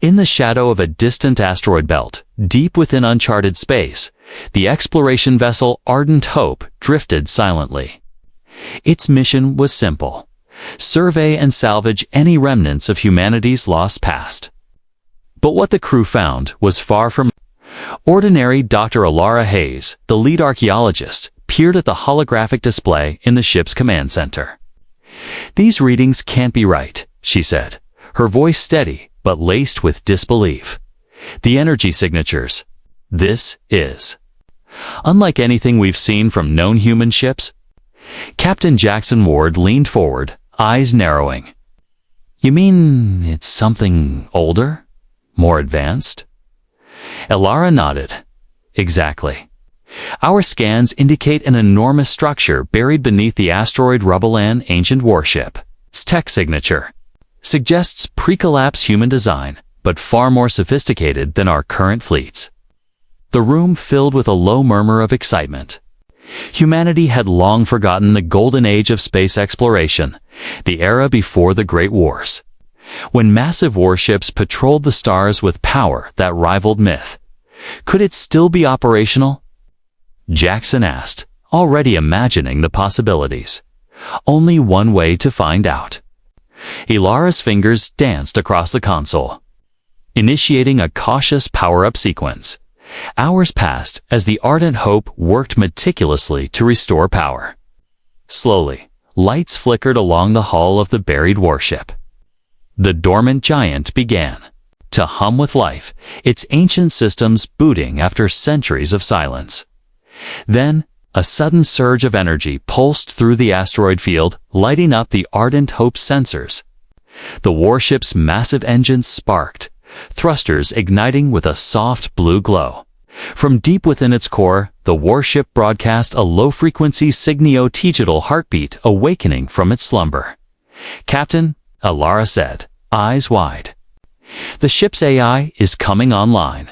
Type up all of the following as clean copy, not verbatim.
In the shadow of a distant asteroid belt, deep within uncharted space, the exploration vessel Ardent Hope drifted silently. Its mission was simple: survey and salvage any remnants of humanity's lost past. But what the crew found was far from ordinary. Dr. Alara Hayes, the lead archaeologist, peered at the holographic display in the ship's command center. "These readings can't be right," she said, her voice steady but laced with disbelief. "The energy signatures. This is unlike anything we've seen from known human ships." Captain Jackson Ward leaned forward, eyes narrowing. "You mean it's something older? More advanced?" Alara nodded. "Exactly. Our scans indicate an enormous structure buried beneath the asteroid rubble. An ancient warship. Its tech signature suggests pre-collapse human design, but far more sophisticated than our current fleets." The room filled with a low murmur of excitement. Humanity had long forgotten the golden age of space exploration, the era before the Great Wars, when massive warships patrolled the stars with power that rivaled myth. Could it still be operational? Jackson asked, already imagining the possibilities. Only one way to find out. Ilara's fingers danced across the console, initiating a cautious power-up sequence. Hours passed as the Ardent Hope worked meticulously to restore power. Slowly, lights flickered along the hull of the buried warship. The dormant giant began to hum with life, its ancient systems booting after centuries of silence. Then, a sudden surge of energy pulsed through the asteroid field, lighting up the Ardent Hope's sensors. The warship's massive engines sparked, thrusters igniting with a soft blue glow. From deep within its core, the warship broadcast a low-frequency signio-digital heartbeat awakening from its slumber. "Captain," Alara said, eyes wide. "The ship's AI is coming online."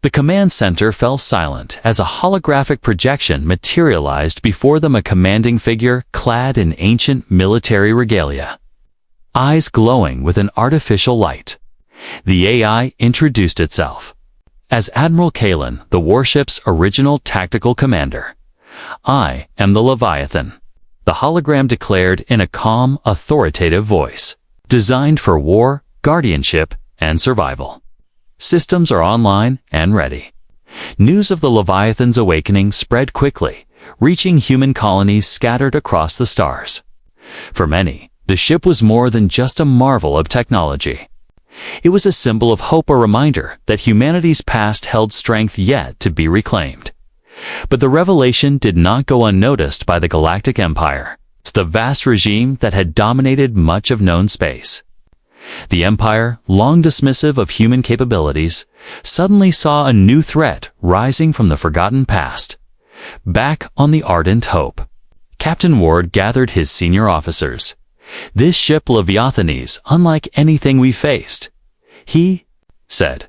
The command center fell silent as a holographic projection materialized before them, a commanding figure clad in ancient military regalia, eyes glowing with an artificial light. The AI introduced itself as Admiral Kalen, the warship's original tactical commander. "I am the Leviathan," the hologram declared in a calm, authoritative voice. "Designed for war, guardianship, and survival. Systems are online and ready." News of the Leviathan's awakening spread quickly, reaching human colonies scattered across the stars. For many, the ship was more than just a marvel of technology. It was a symbol of hope, a reminder that humanity's past held strength yet to be reclaimed. But the revelation did not go unnoticed by the Galactic Empire, the vast regime that had dominated much of known space. The Empire, long dismissive of human capabilities, suddenly saw a new threat rising from the forgotten past. Back on the Ardent Hope, Captain Ward gathered his senior officers. "This ship Leviathan is unlike anything we faced," he said.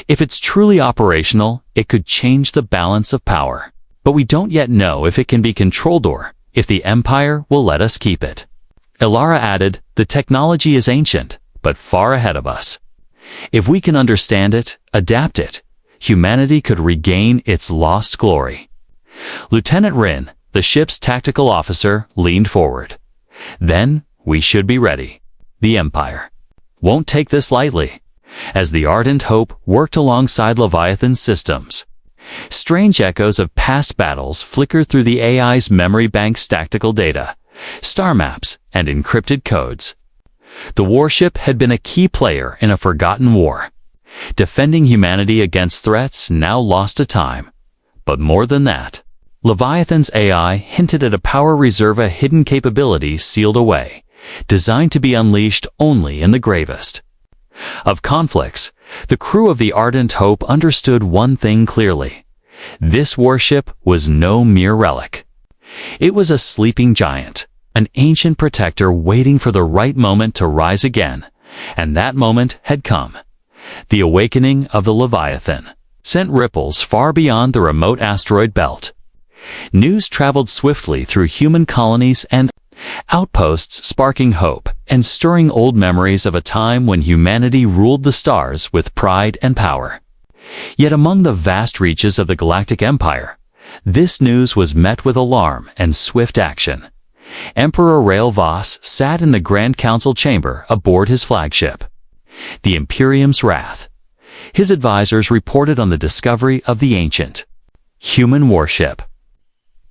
"If it's truly operational, it could change the balance of power. But we don't yet know if it can be controlled or if the Empire will let us keep it." Alara added, "The technology is ancient, but far ahead of us. If we can understand it, adapt it, humanity could regain its lost glory." Lieutenant Rin, the ship's tactical officer, leaned forward. "Then, we should be ready. The Empire won't take this lightly." As the Ardent Hope worked alongside Leviathan's systems, strange echoes of past battles flickered through the AI's memory bank's tactical data, star maps, and encrypted codes. The warship had been a key player in a forgotten war, defending humanity against threats now lost to time. But more than that, Leviathan's AI hinted at a power reserve, a hidden capability sealed away, designed to be unleashed only in the gravest of conflicts. The crew of the Ardent Hope understood one thing clearly. This warship was no mere relic. It was a sleeping giant, an ancient protector waiting for the right moment to rise again, and that moment had come. The awakening of the Leviathan sent ripples far beyond the remote asteroid belt. News traveled swiftly through human colonies, and Outposts sparking hope and stirring old memories of a time when humanity ruled the stars with pride and power. Yet among the vast reaches of the Galactic Empire, this news was met with alarm and swift action. Emperor Rael Voss sat in the Grand Council chamber aboard his flagship, the Imperium's Wrath. His advisors reported on the discovery of the ancient human warship,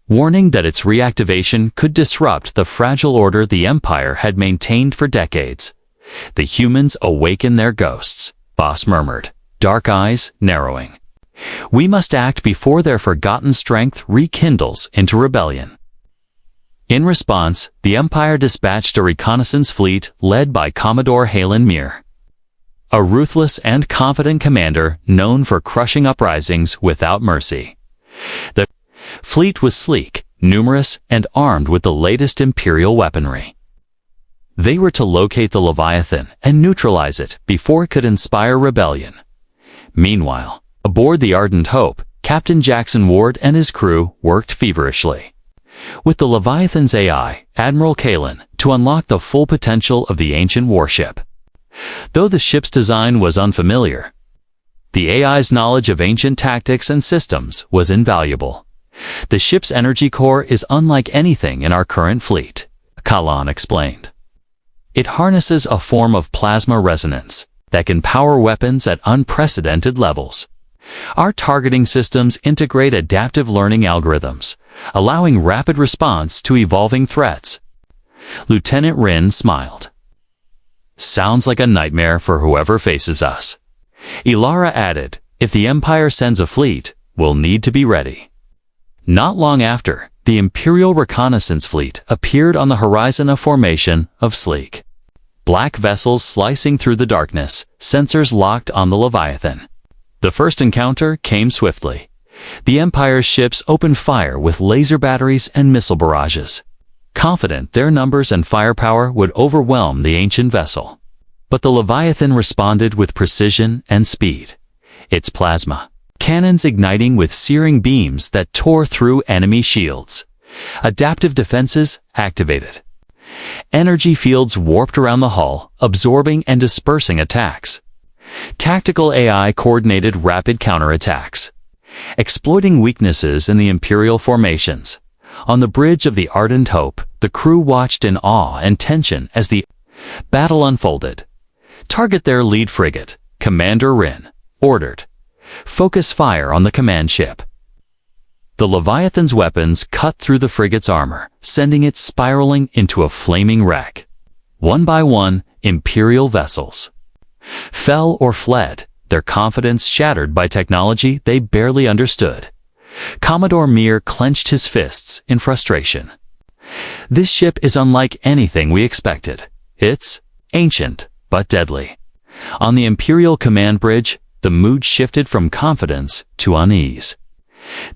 warning that its reactivation could disrupt the fragile order the Empire had maintained for decades. The humans awaken their ghosts, Voss murmured, dark eyes narrowing. We must act before their forgotten strength rekindles into rebellion. In response, the Empire dispatched a reconnaissance fleet led by Commodore Halen Mir, a ruthless and confident commander known for crushing uprisings without mercy. The fleet was sleek, numerous, and armed with the latest Imperial weaponry. They were to locate the Leviathan and neutralize it before it could inspire rebellion. Meanwhile, aboard the Ardent Hope, Captain Jackson Ward and his crew worked feverishly with the Leviathan's AI, Admiral Kalen, to unlock the full potential of the ancient warship. Though the ship's design was unfamiliar, the AI's knowledge of ancient tactics and systems was invaluable. The ship's energy core is unlike anything in our current fleet, Kalan explained. It harnesses a form of plasma resonance that can power weapons at unprecedented levels. Our targeting systems integrate adaptive learning algorithms, allowing rapid response to evolving threats. Lieutenant Rin smiled. Sounds like a nightmare for whoever faces us. Ilara added, if the Empire sends a fleet, we'll need to be ready. Not long after, the Imperial Reconnaissance Fleet appeared on the horizon, a formation of sleek black vessels slicing through the darkness, sensors locked on the Leviathan. The first encounter came swiftly. The Empire's ships opened fire with laser batteries and missile barrages, confident their numbers and firepower would overwhelm the ancient vessel. But the Leviathan responded with precision and speed, its plasma cannons igniting with searing beams that tore through enemy shields. Adaptive defenses activated. Energy fields warped around the hull, absorbing and dispersing attacks. Tactical AI coordinated rapid counterattacks, exploiting weaknesses in the Imperial formations. On the bridge of the Ardent Hope, the crew watched in awe and tension as the battle unfolded. Target their lead frigate, Commander Rin ordered. Focus fire on the command ship. The Leviathan's weapons cut through the frigate's armor, sending it spiraling into a flaming wreck. One by one, Imperial vessels fell or fled, their confidence shattered by technology they barely understood. Commodore Mir clenched his fists in frustration. This ship is unlike anything we expected. It's ancient, but deadly. On the Imperial command bridge, the mood shifted from confidence to unease.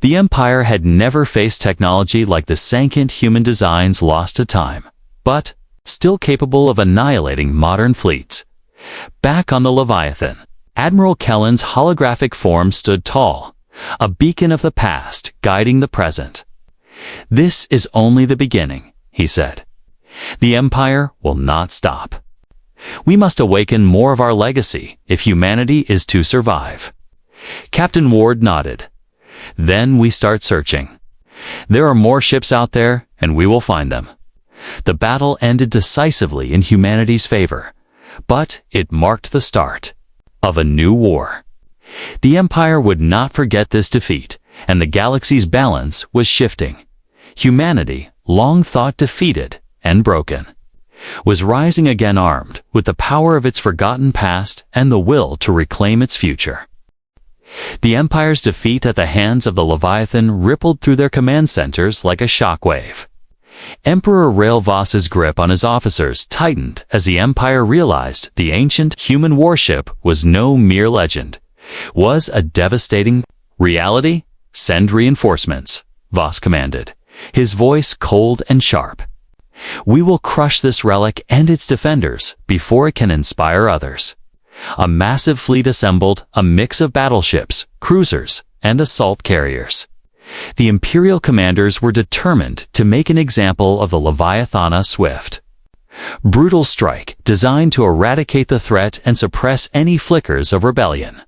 The Empire had never faced technology like the sentient human designs lost to time, but still capable of annihilating modern fleets. Back on the Leviathan, Admiral Kellen's holographic form stood tall, a beacon of the past guiding the present. This is only the beginning, he said. The Empire will not stop. We must awaken more of our legacy if humanity is to survive. Captain Ward nodded. Then we start searching. There are more ships out there, and we will find them. The battle ended decisively in humanity's favor, but it marked the start of a new war. The Empire would not forget this defeat, and the galaxy's balance was shifting. Humanity, long thought defeated and broken, was rising again, armed with the power of its forgotten past and the will to reclaim its future. The Empire's defeat at the hands of the Leviathan rippled through their command centers like a shockwave. Emperor Rael Voss's grip on his officers tightened as the Empire realized the ancient human warship was no mere legend, was a devastating reality. Send reinforcements, Voss commanded, his voice cold and sharp. We will crush this relic and its defenders before it can inspire others. A massive fleet assembled, a mix of battleships, cruisers, and assault carriers. The Imperial commanders were determined to make an example of the Leviathana Swift. Brutal strike designed to eradicate the threat and suppress any flickers of rebellion.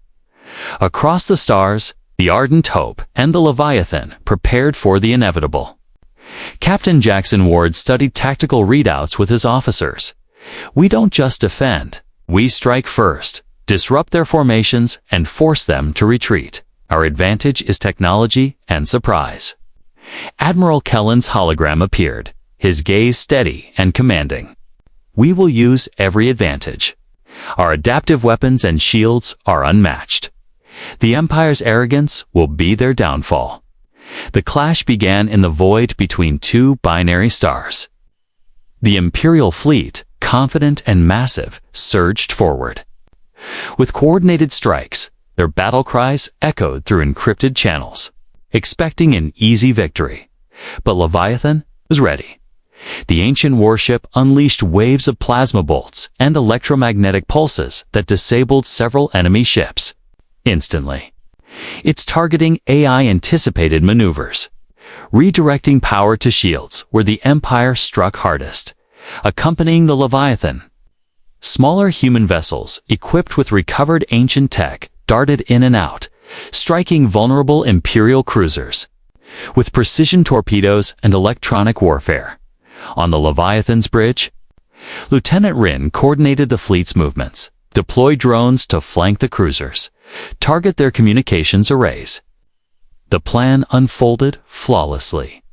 Across the stars, the Ardent Hope and the Leviathan prepared for the inevitable. Captain Jackson Ward studied tactical readouts with his officers. We don't just defend, we strike first, disrupt their formations, and force them to retreat. Our advantage is technology and surprise. Admiral Kellen's hologram appeared, his gaze steady and commanding. We will use every advantage. Our adaptive weapons and shields are unmatched. The Empire's arrogance will be their downfall. The clash began in the void between two binary stars. The Imperial fleet, confident and massive, surged forward. With coordinated strikes, their battle cries echoed through encrypted channels, expecting an easy victory. But Leviathan was ready. The ancient warship unleashed waves of plasma bolts and electromagnetic pulses that disabled several enemy ships instantly. Its targeting AI anticipated maneuvers, redirecting power to shields where the Empire struck hardest, accompanying the Leviathan. Smaller human vessels, equipped with recovered ancient tech, darted in and out, striking vulnerable Imperial cruisers. With precision torpedoes and electronic warfare. On the Leviathan's bridge, Lieutenant Rin coordinated the fleet's movements, deployed drones to flank the cruisers, target their communications arrays. The plan unfolded flawlessly.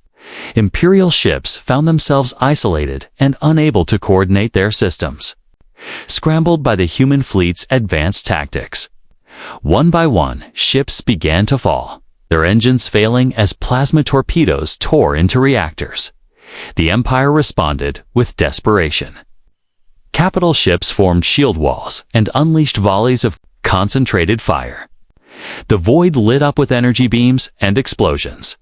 Imperial ships found themselves isolated and unable to coordinate their systems, scrambled by the human fleet's advanced tactics. One by one, ships began to fall, their engines failing as plasma torpedoes tore into reactors. The Empire responded with desperation. Capital ships formed shield walls and unleashed volleys of concentrated fire. The void lit up with energy beams and explosions.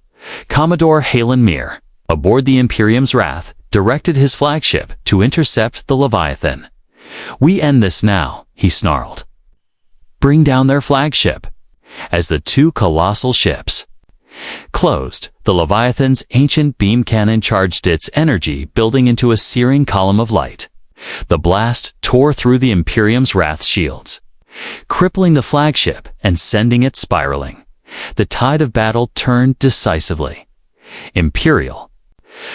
Commodore Halen Mir, aboard the Imperium's Wrath, directed his flagship to intercept the Leviathan. "We end this now," he snarled. "Bring down their flagship." As the two colossal ships closed, the Leviathan's ancient beam cannon charged its energy, building into a searing column of light. The blast tore through the Imperium's Wrath's shields, crippling the flagship and sending it spiraling. The tide of battle turned decisively. Imperial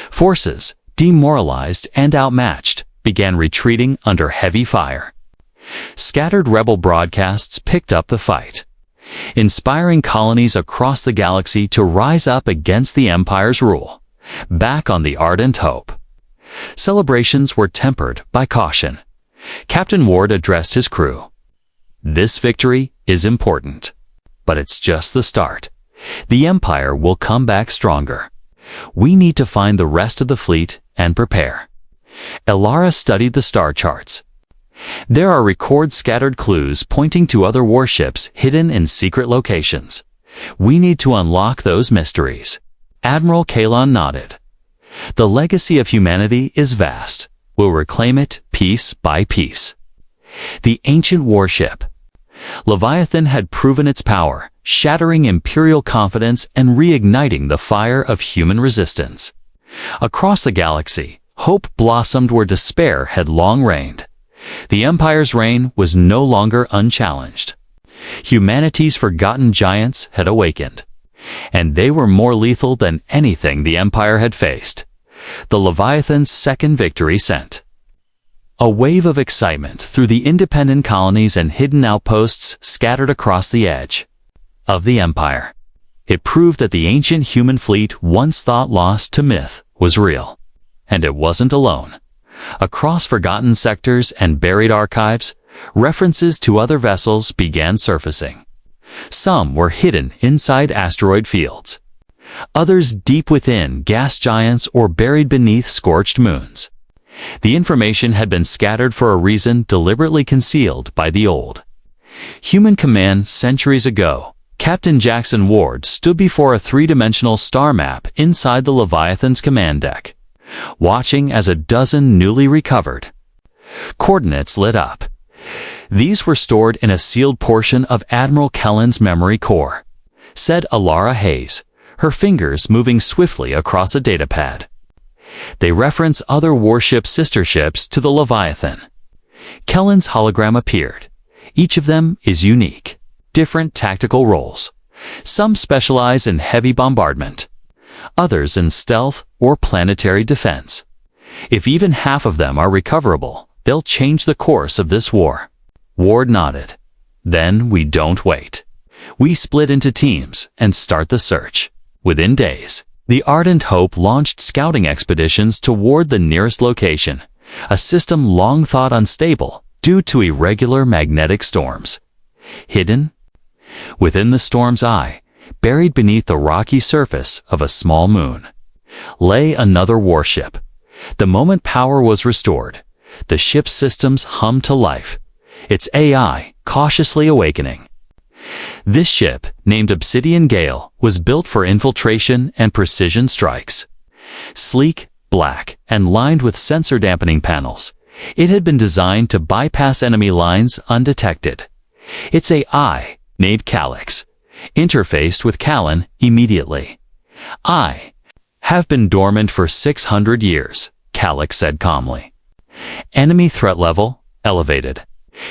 forces, demoralized and outmatched, began retreating under heavy fire. Scattered rebel broadcasts picked up the fight, inspiring colonies across the galaxy to rise up against the Empire's rule. Back on the Ardent Hope, celebrations were tempered by caution. Captain Ward addressed his crew. "This victory is important, but it's just the start. The Empire will come back stronger. We need to find the rest of the fleet and prepare." Elara studied the star charts. There are scattered clues pointing to other warships hidden in secret locations. We need to unlock those mysteries. Admiral Kalon nodded. The legacy of humanity is vast. We'll reclaim it piece by piece. The ancient warship Leviathan had proven its power, shattering Imperial confidence and reigniting the fire of human resistance. Across the galaxy, hope blossomed where despair had long reigned. The Empire's reign was no longer unchallenged. Humanity's forgotten giants had awakened, and they were more lethal than anything the Empire had faced. The Leviathan's second victory sent a wave of excitement through the independent colonies and hidden outposts scattered across the edge of the Empire. It proved that the ancient human fleet, once thought lost to myth, was real. And it wasn't alone. Across forgotten sectors and buried archives, references to other vessels began surfacing. Some were hidden inside asteroid fields, others deep within gas giants or buried beneath scorched moons. The information had been scattered for a reason, deliberately concealed by the old human command. Centuries ago, Captain Jackson Ward stood before a three-dimensional star map inside the Leviathan's command deck, watching as a dozen newly recovered coordinates lit up. These were stored in a sealed portion of Admiral Kellen's memory core, said Elara Hayes, her fingers moving swiftly across a datapad. They reference other warship sister ships to the Leviathan. Kellen's hologram appeared. Each of them is unique, different tactical roles. Some specialize in heavy bombardment, others in stealth or planetary defense. If even half of them are recoverable, they'll change the course of this war. Ward nodded. Then we don't wait. We split into teams and start the search. Within days, the Ardent Hope launched scouting expeditions toward the nearest location, a system long thought unstable due to irregular magnetic storms. Hidden? Within the storm's eye, buried beneath the rocky surface of a small moon, lay another warship. The moment power was restored, the ship's systems hummed to life, its AI cautiously awakening. This ship, named Obsidian Gale, was built for infiltration and precision strikes. Sleek, black, and lined with sensor-dampening panels, it had been designed to bypass enemy lines undetected. Its AI, named Calyx, interfaced with Callan immediately. "I have been dormant for 600 years, Calyx said calmly. Enemy threat level elevated,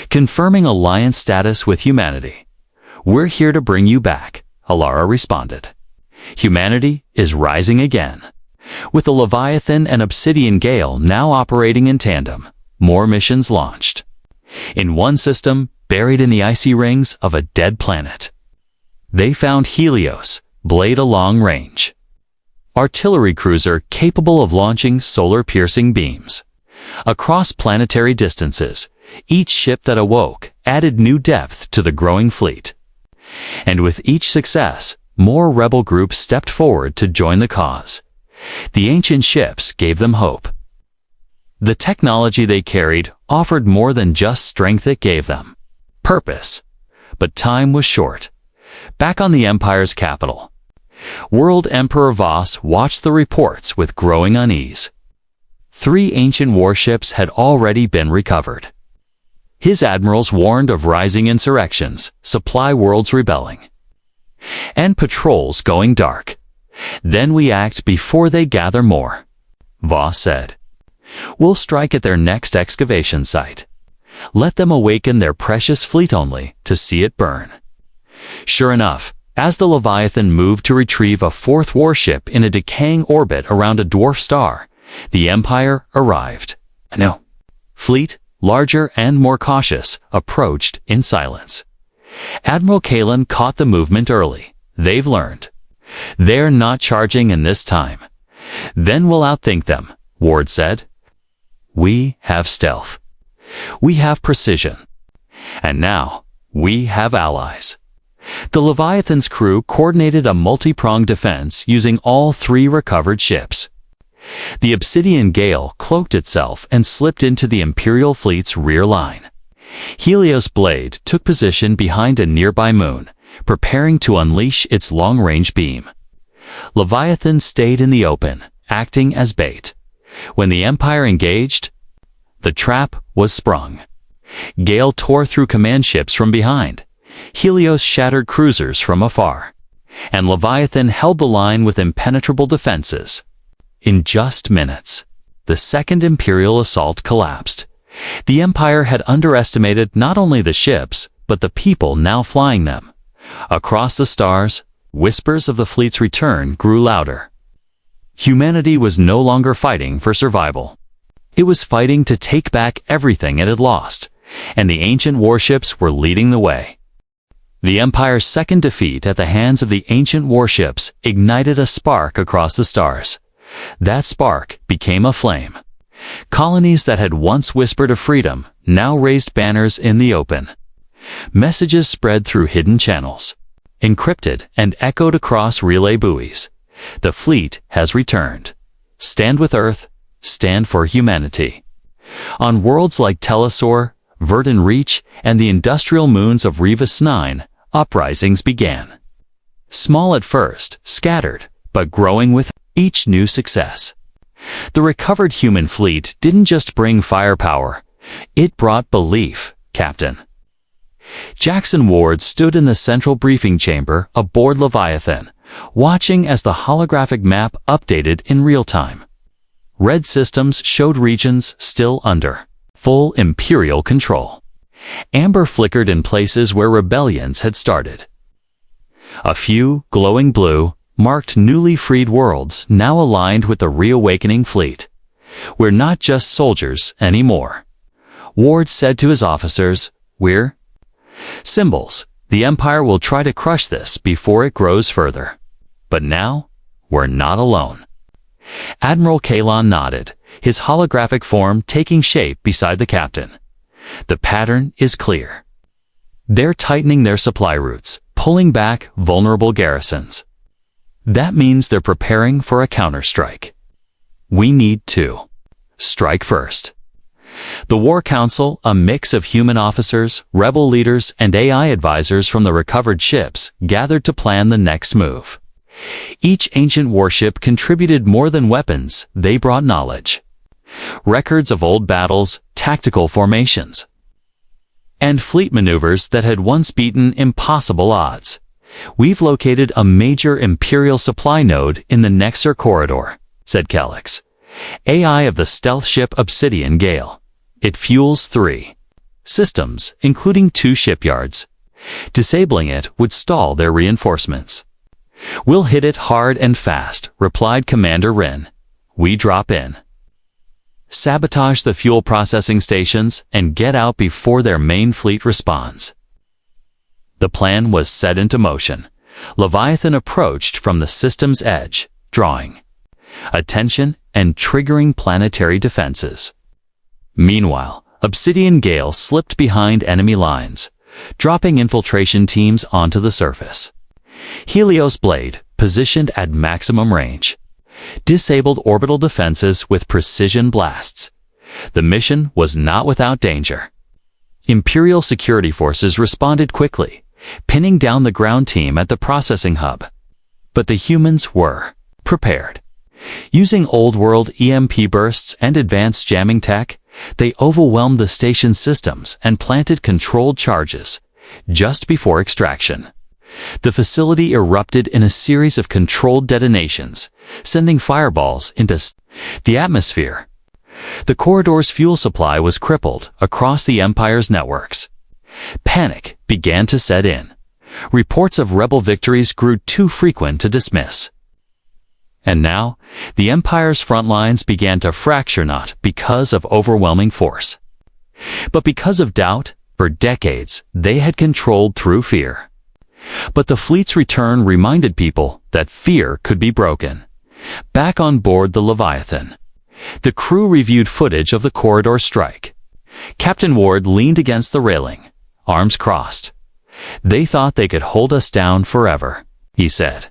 confirming alliance status with humanity. "We're here to bring you back," Alara responded. Humanity is rising again. With the Leviathan and Obsidian Gale now operating in tandem, more missions launched. In one system, buried in the icy rings of a dead planet, they found Helios, blade a long range. Artillery cruiser capable of launching solar-piercing beams. Across planetary distances, each ship that awoke added new depth to the growing fleet. And with each success, more rebel groups stepped forward to join the cause. The ancient ships gave them hope. The technology they carried offered more than just strength, it gave them purpose. But time was short. Back on the Empire's capital, World Emperor Voss watched the reports with growing unease. 3 ancient warships had already been recovered. His admirals warned of rising insurrections, supply worlds rebelling, and patrols going dark. "Then we act before they gather more," Voss said. "We'll strike at their next excavation site. Let them awaken their precious fleet only to see it burn." Sure enough, as the Leviathan moved to retrieve a 4th warship in a decaying orbit around a dwarf star, the Empire arrived. No. Fleet, larger and more cautious, approached in silence. Admiral Kalen caught the movement early. "They've learned. They're not charging in this time. Then we'll outthink them," Ward said. "We have stealth. We have precision. And now, we have allies." The Leviathan's crew coordinated a multi-pronged defense using all 3 recovered ships. The Obsidian Gale cloaked itself and slipped into the Imperial fleet's rear line. Helios Blade took position behind a nearby moon, preparing to unleash its long-range beam. Leviathan stayed in the open, acting as bait. When the Empire engaged, the trap was sprung. Gale tore through command ships from behind. Helios shattered cruisers from afar. And Leviathan held the line with impenetrable defenses. In just minutes, the second Imperial assault collapsed. The Empire had underestimated not only the ships, but the people now flying them. Across the stars, whispers of the fleet's return grew louder. Humanity was no longer fighting for survival. It was fighting to take back everything it had lost, and the ancient warships were leading the way. The Empire's second defeat at the hands of the ancient warships ignited a spark across the stars. That spark became a flame. Colonies that had once whispered of freedom now raised banners in the open. Messages spread through hidden channels, encrypted and echoed across relay buoys. "The fleet has returned. Stand with Earth. Stand for humanity." On worlds like Telesor, Verdun Reach, and the industrial moons of Rivas 9, uprisings began. Small at first, scattered, but growing with each new success. The recovered human fleet didn't just bring firepower, it brought belief, Captain. Jackson Ward stood in the central briefing chamber aboard Leviathan, watching as the holographic map updated in real time. Red systems showed regions still under full Imperial control. Amber flickered in places where rebellions had started. A few, glowing blue, marked newly freed worlds now aligned with the reawakening fleet. "We're not just soldiers anymore," Ward said to his officers. "We're symbols. The Empire will try to crush this before it grows further. But now, we're not alone." Admiral Kalon nodded, his holographic form taking shape beside the captain. "The pattern is clear. They're tightening their supply routes, pulling back vulnerable garrisons. That means they're preparing for a counterstrike. We need to strike first." The War Council, a mix of human officers, rebel leaders, and AI advisors from the recovered ships, gathered to plan the next move. Each ancient warship contributed more than weapons, they brought knowledge. Records of old battles, tactical formations, and fleet maneuvers that had once beaten impossible odds. "We've located a major Imperial supply node in the Nexer corridor," said Calyx, AI of the stealth ship Obsidian Gale. "It fuels 3 systems, including 2 shipyards. Disabling it would stall their reinforcements." "We'll hit it hard and fast," replied Commander Rin. "We drop in, sabotage the fuel processing stations, and get out before their main fleet responds." The plan was set into motion. Leviathan approached from the system's edge, drawing attention and triggering planetary defenses. Meanwhile, Obsidian Gale slipped behind enemy lines, dropping infiltration teams onto the surface. Helios Blade, positioned at maximum range, disabled orbital defenses with precision blasts. The mission was not without danger. Imperial security forces responded quickly, pinning down the ground team at the processing hub. But the humans were prepared. Using old-world EMP bursts and advanced jamming tech, they overwhelmed the station's systems and planted controlled charges just before extraction. The facility erupted in a series of controlled detonations, sending fireballs into the atmosphere. The corridor's fuel supply was crippled across the Empire's networks. Panic began to set in. Reports of rebel victories grew too frequent to dismiss. And now, the Empire's front lines began to fracture not because of overwhelming force, but because of doubt. For decades, they had controlled through fear. But the fleet's return reminded people that fear could be broken. Back on board the Leviathan, the crew reviewed footage of the corridor strike. Captain Ward leaned against the railing, arms crossed. "They thought they could hold us down forever," he said.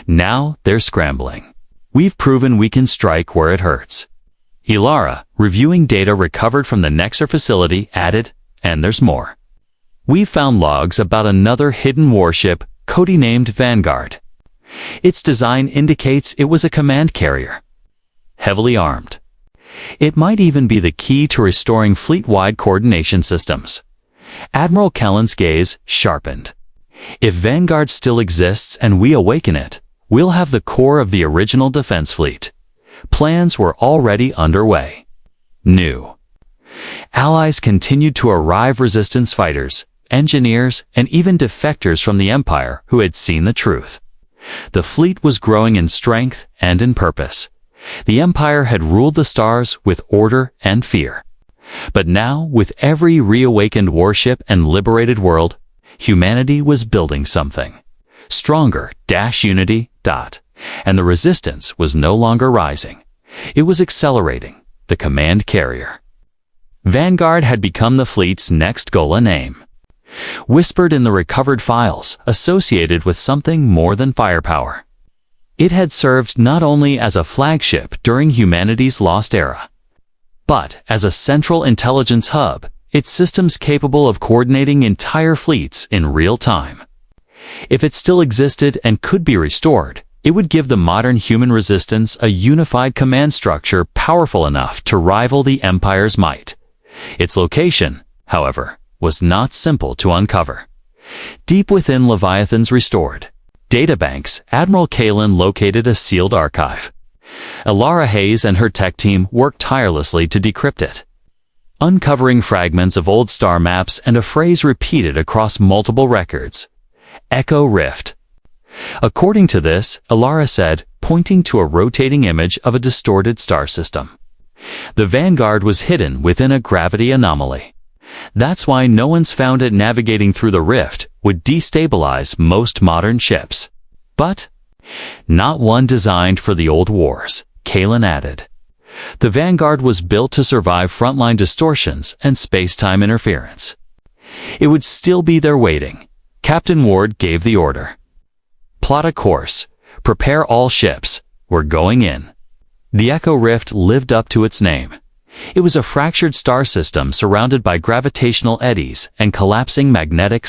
"Now they're scrambling. We've proven we can strike where it hurts." Ilara, reviewing data recovered from the Nexer facility, added, "And there's more. We've found logs about another hidden warship, codenamed Vanguard. Its design indicates it was a command carrier, heavily armed. It might even be the key to restoring fleet-wide coordination systems." Admiral Kellen's gaze sharpened. "If Vanguard still exists and we awaken it, we'll have the core of the original defense fleet." Plans were already underway. New allies continued to arrive: resistance fighters, engineers, and even defectors from the Empire who had seen the truth. The fleet was growing in strength and in purpose. The Empire had ruled the stars with order and fear. But now, with every reawakened warship and liberated world, humanity was building something stronger. Unity. And the resistance was no longer rising. It was accelerating. The command carrier Vanguard had become the fleet's next goal, a name whispered in the recovered files, associated with something more than firepower. It had served not only as a flagship during humanity's lost era, but as a central intelligence hub, its systems capable of coordinating entire fleets in real time. If it still existed and could be restored, it would give the modern human resistance a unified command structure powerful enough to rival the Empire's might. Its location, however, was not simple to uncover. Deep within Leviathan's restored Databanks, Admiral Kalen located a sealed archive. Elara Hayes and her tech team worked tirelessly to decrypt it, uncovering fragments of old star maps and a phrase repeated across multiple records: Echo Rift. According to this, Elara said, pointing to a rotating image of a distorted star system. The Vanguard was hidden within a gravity anomaly. That's why no one's found it. Navigating through the rift would destabilize most modern ships. But not one designed for the old wars, Kalen added. The Vanguard was built to survive frontline distortions and space-time interference. It would still be there waiting. Captain Ward gave the order. Plot a course. Prepare all ships. We're going in. The Echo Rift lived up to its name. It was a fractured star system surrounded by gravitational eddies and collapsing magnetic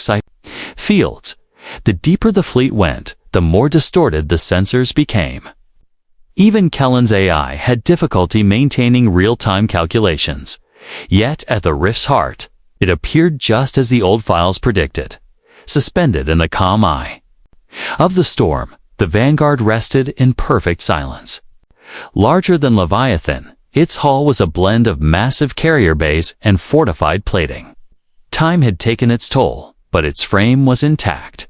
fields. The deeper the fleet went, the more distorted the sensors became. Even Kellen's AI had difficulty maintaining real-time calculations. Yet, at the rift's heart, it appeared just as the old files predicted, suspended in the calm eye of the storm. The Vanguard rested in perfect silence. Larger than Leviathan, its hull was a blend of massive carrier bays and fortified plating. Time had taken its toll, but its frame was intact.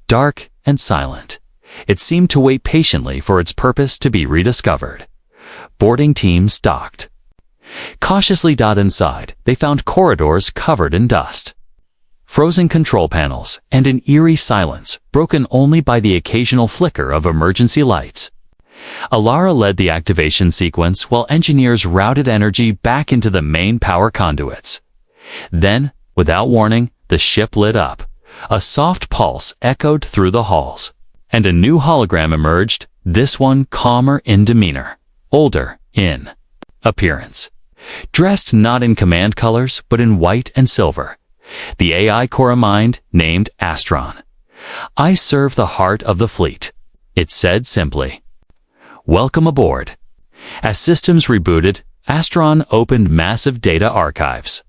Dark and silent, it seemed to wait patiently for its purpose to be rediscovered. Boarding teams docked. Cautiously inside, they found corridors covered in dust, frozen control panels, and an eerie silence broken only by the occasional flicker of emergency lights. Elara led the activation sequence while engineers routed energy back into the main power conduits. Then, without warning, the ship lit up. A soft pulse echoed through the halls, and a new hologram emerged, this one calmer in demeanor, older in appearance. Dressed not in command colors, but in white and silver. The AI core mind, named Astron. I serve the heart of the fleet, it said simply. Welcome aboard. As systems rebooted, Astron opened massive data archives.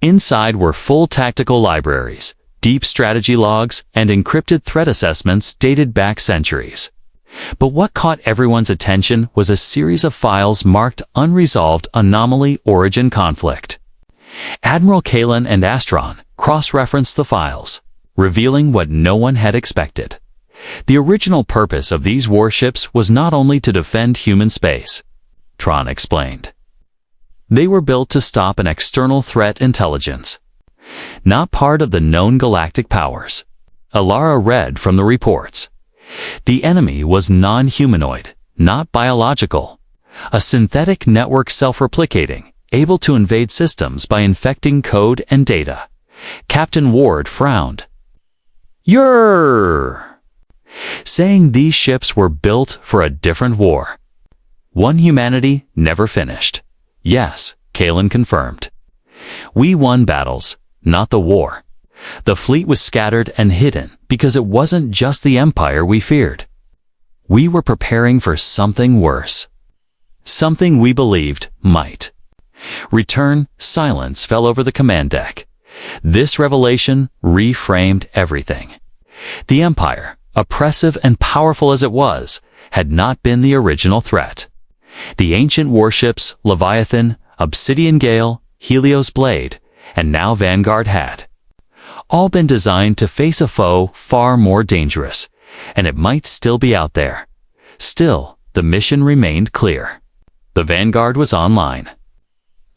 Inside were full tactical libraries, deep strategy logs, and encrypted threat assessments dated back centuries. But what caught everyone's attention was a series of files marked Unresolved Anomaly Origin Conflict. Admiral Kalen and Astron cross-referenced the files, revealing what no one had expected. The original purpose of these warships was not only to defend human space, Tron explained. They were built to stop an external threat intelligence, not part of the known galactic powers. Elara read from the reports. The enemy was non-humanoid, not biological. A synthetic network self-replicating, able to invade systems by infecting code and data. Captain Ward frowned. You're saying these ships were built for a different war. One humanity never finished. Yes, Kalen confirmed. We won battles, not the war. The fleet was scattered and hidden because it wasn't just the Empire we feared. We were preparing for something worse. Something we believed might return. Silence fell over the command deck. This revelation reframed everything. The Empire, oppressive and powerful as it was, had not been the original threat. The ancient warships, Leviathan, Obsidian Gale, Helios Blade, and now Vanguard had all been designed to face a foe far more dangerous, and it might still be out there. Still, the mission remained clear. The Vanguard was online.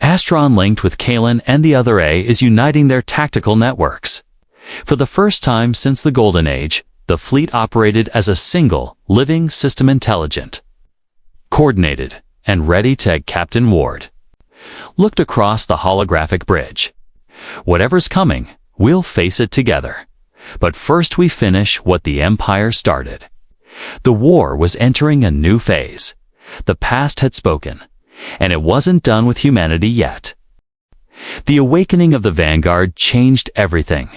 Astron linked with Kalen and the other A is uniting their tactical networks. For the first time since the Golden Age, the fleet operated as a single, living system, intelligent, coordinated, and ready to Captain Ward looked across the holographic bridge. Whatever's coming, we'll face it together. But first we finish what the Empire started. The war was entering a new phase. The past had spoken, and it wasn't done with humanity yet. The awakening of the Vanguard changed everything.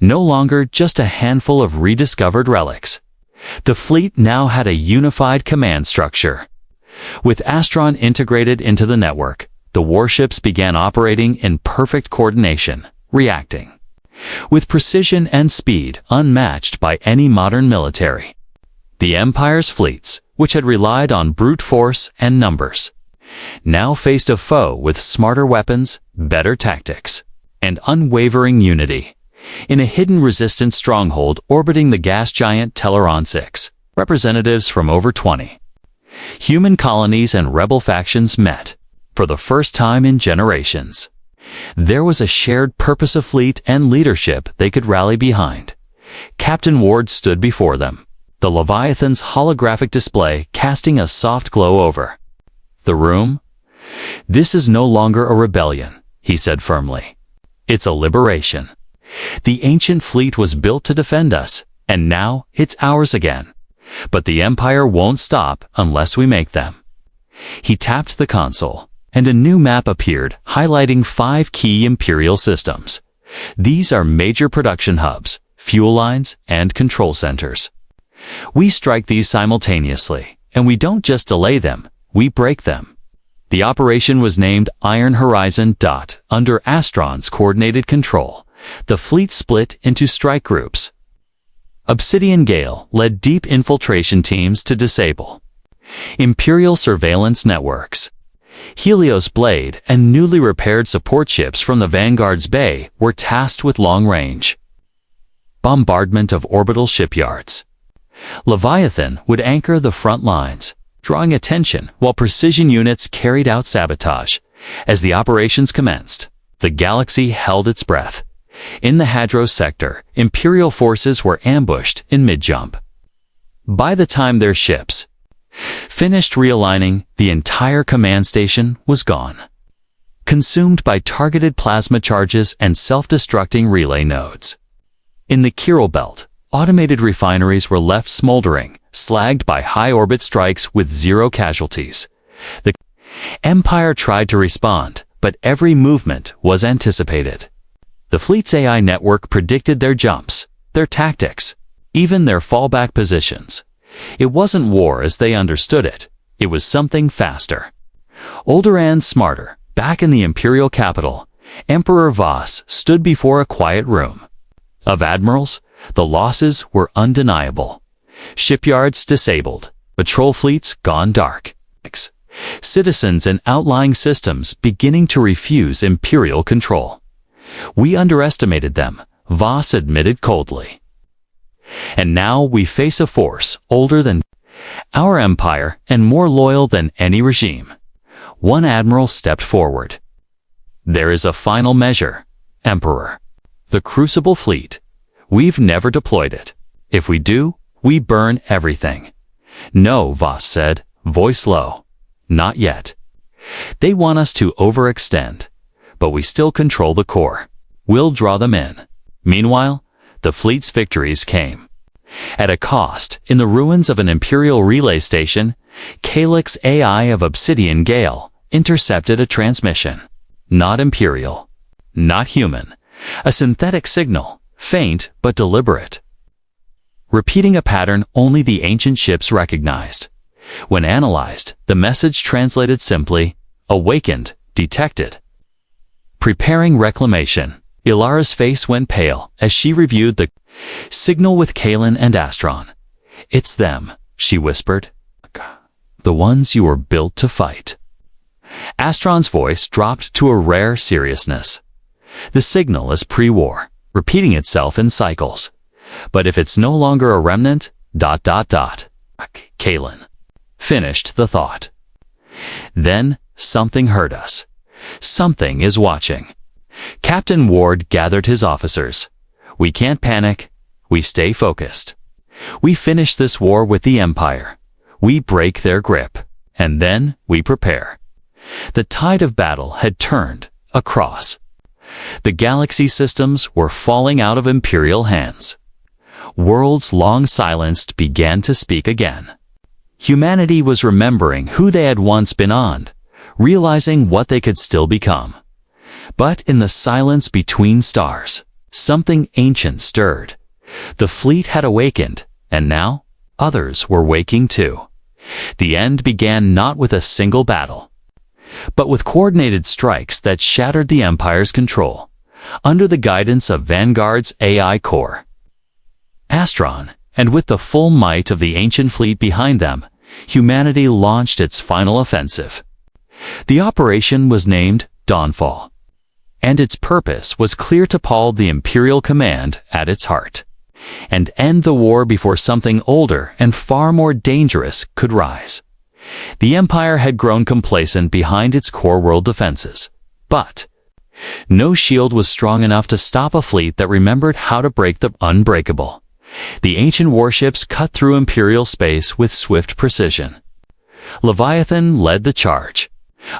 No longer just a handful of rediscovered relics. The fleet now had a unified command structure. With Astron integrated into the network, the warships began operating in perfect coordination, reacting with precision and speed unmatched by any modern military. The Empire's fleets, which had relied on brute force and numbers, now faced a foe with smarter weapons, better tactics, and unwavering unity, in a hidden resistance stronghold orbiting the gas giant Teleron 6. Representatives from over 20 human colonies and rebel factions met, for the first time in generations. There was a shared purpose of fleet and leadership they could rally behind. Captain Ward stood before them, the Leviathan's holographic display casting a soft glow over the room. "This is no longer a rebellion," he said firmly. "It's a liberation. The ancient fleet was built to defend us, and now it's ours again. But the Empire won't stop unless we make them." He tapped the console, and a new map appeared highlighting 5 key Imperial systems. These are major production hubs, fuel lines, and control centers. We strike these simultaneously, and we don't just delay them, we break them. The operation was named Iron Horizon. Under Astron's coordinated control, the fleet split into strike groups. Obsidian Gale led deep infiltration teams to disable Imperial surveillance networks. Helios Blade and newly repaired support ships from the Vanguard's Bay were tasked with long-range bombardment of orbital shipyards. Leviathan would anchor the front lines, drawing attention while precision units carried out sabotage. As the operations commenced, the galaxy held its breath. In the Hadros sector, Imperial forces were ambushed in mid-jump. By the time their ships finished realigning, the entire command station was gone, consumed by targeted plasma charges and self-destructing relay nodes. In the Chiral Belt, automated refineries were left smoldering, slagged by high-orbit strikes with 0 casualties. The Empire tried to respond, but every movement was anticipated. The fleet's AI network predicted their jumps, their tactics, even their fallback positions. It wasn't war as they understood it. It was something faster, older and smarter. Back in the Imperial capital, Emperor Voss stood before a quiet room. Of admirals, the losses were undeniable. Shipyards disabled, patrol fleets gone dark, citizens in outlying systems beginning to refuse Imperial control. "We underestimated them," Voss admitted coldly. "And now we face a force older than our empire and more loyal than any regime." One admiral stepped forward. "There is a final measure, Emperor. The Crucible fleet. We've never deployed it. If we do, we burn everything." "No," Voss said, voice low. "Not yet. They want us to overextend, but we still control the core. We'll draw them in." Meanwhile, the fleet's victories came at a cost. In the ruins of an Imperial relay station, Calyx AI of Obsidian Gale intercepted a transmission. Not Imperial, not human, a synthetic signal, faint but deliberate, repeating a pattern only the ancient ships recognized. When analyzed, the message translated simply, "Awakened, detected, preparing reclamation." Ilara's face went pale as she reviewed the signal with Kalen and Astron. "It's them," she whispered. "The ones you were built to fight." Astron's voice dropped to a rare seriousness. "The signal is pre-war, repeating itself in cycles. But if it's no longer a remnant, ... Kalen finished the thought. "Then something heard us. Something is watching." Captain Ward gathered his officers. "We can't panic. We stay focused. We finish this war with the Empire. We break their grip. And then we prepare." The tide of battle had turned across. The galaxy systems were falling out of Imperial hands. Worlds long silenced began to speak again. Humanity was remembering who they had once been on, realizing what they could still become. But in the silence between stars, something ancient stirred. The fleet had awakened, and now others were waking too. The end began not with a single battle, but with coordinated strikes that shattered the Empire's control. under the guidance of Vanguard's AI core. Astron, and with the full might of the ancient fleet behind them, humanity launched its final offensive. The operation was named Dawnfall, and its purpose was clear to Paul, the Imperial Command at its heart, and end the war before something older and far more dangerous could rise. The Empire had grown complacent behind its core world defenses, but no shield was strong enough to stop a fleet that remembered how to break the unbreakable. The ancient warships cut through Imperial space with swift precision. Leviathan led the charge,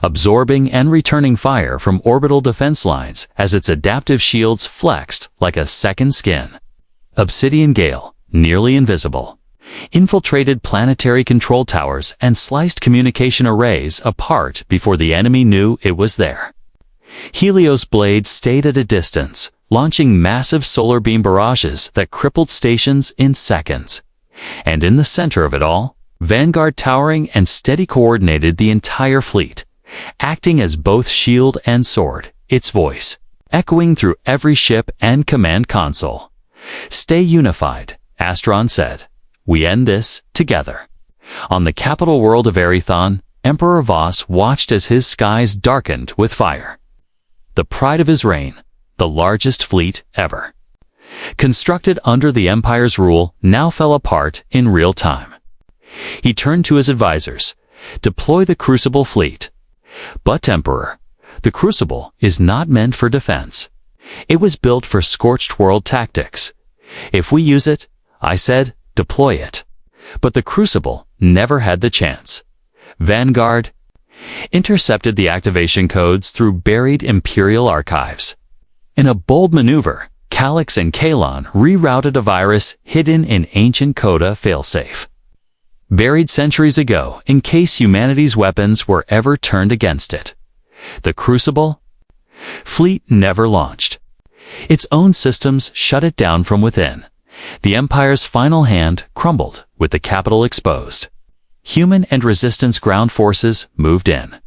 absorbing and returning fire from orbital defense lines as its adaptive shields flexed like a second skin. Obsidian Gale, nearly invisible, infiltrated planetary control towers and sliced communication arrays apart before the enemy knew it was there. Helios Blade stayed at a distance, launching massive solar beam barrages that crippled stations in seconds. And in the center of it all, Vanguard towering and steady coordinated the entire fleet, acting as both shield and sword, its voice echoing through every ship and command console. "Stay unified," Astron said. "We end this together." On the capital world of Aerithon, Emperor Voss watched as his skies darkened with fire. The pride of his reign, the largest fleet ever, constructed under the Empire's rule, now fell apart in real time. He turned to his advisors. "Deploy the Crucible fleet." "But, Emperor, the Crucible is not meant for defense. It was built for scorched world tactics. If we use it," I said, "deploy it." But the Crucible never had the chance. Vanguard intercepted the activation codes through buried Imperial archives. In a bold maneuver, Calyx and Kalon rerouted a virus hidden in ancient Coda failsafe, buried centuries ago in case humanity's weapons were ever turned against it. The Crucible fleet never launched. Its own systems shut it down from within. The Empire's final hand crumbled with the capital exposed. Human and Resistance ground forces moved in.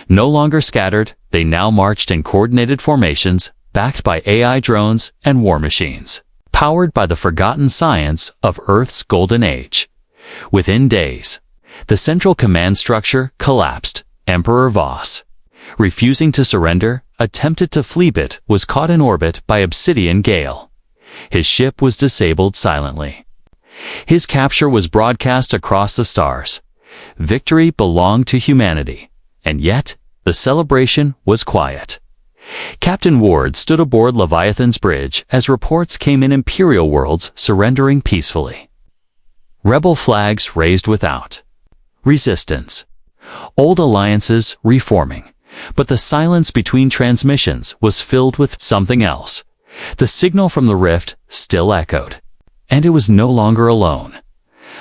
No longer scattered, they now marched in coordinated formations, backed by AI drones and war machines, powered by the forgotten science of Earth's golden age. Within days, the central command structure collapsed. Emperor Voss, refusing to surrender, attempted to flee but was caught in orbit by Obsidian Gale. His ship was disabled silently. His capture was broadcast across the stars. Victory belonged to humanity, and yet the celebration was quiet. Captain Ward stood aboard Leviathan's bridge as reports came in Imperial worlds surrendering peacefully. Rebel flags raised without. Resistance. Old alliances reforming. But the silence between transmissions was filled with something else. The signal from the rift still echoed. And it was no longer alone.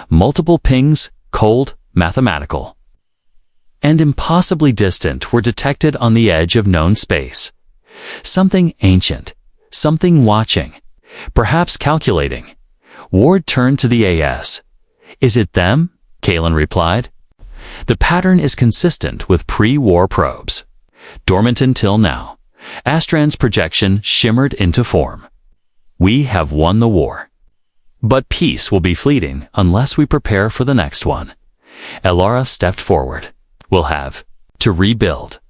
Multiple pings, cold, mathematical, and impossibly distant, were detected on the edge of known space. Something ancient, something watching, perhaps calculating. Ward turned to the AS. "Is it them?" Kalon replied. "The pattern is consistent with pre-war probes. Dormant until now." Astran's projection shimmered into form. "We have won the war. But peace will be fleeting unless we prepare for the next one." Elara stepped forward. "We'll have to rebuild.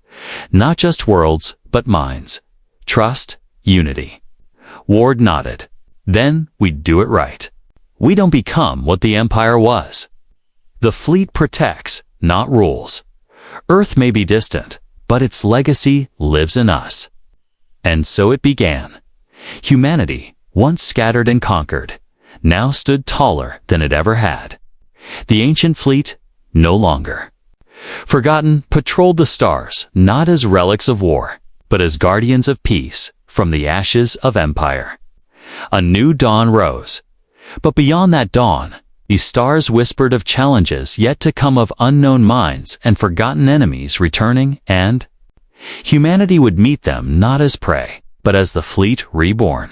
Not just worlds, but minds. Trust, unity." Ward nodded. "Then we'd do it right. We don't become what the Empire was. The fleet protects, not rules. Earth may be distant, but its legacy lives in us." And so it began. Humanity, once scattered and conquered, now stood taller than it ever had. The ancient fleet, no longer forgotten, patrolled the stars, not as relics of war, but as guardians of peace from the ashes of empire. A new dawn rose. But beyond that dawn, the stars whispered of challenges yet to come, of unknown minds and forgotten enemies returning, and humanity would meet them not as prey, but as the fleet reborn.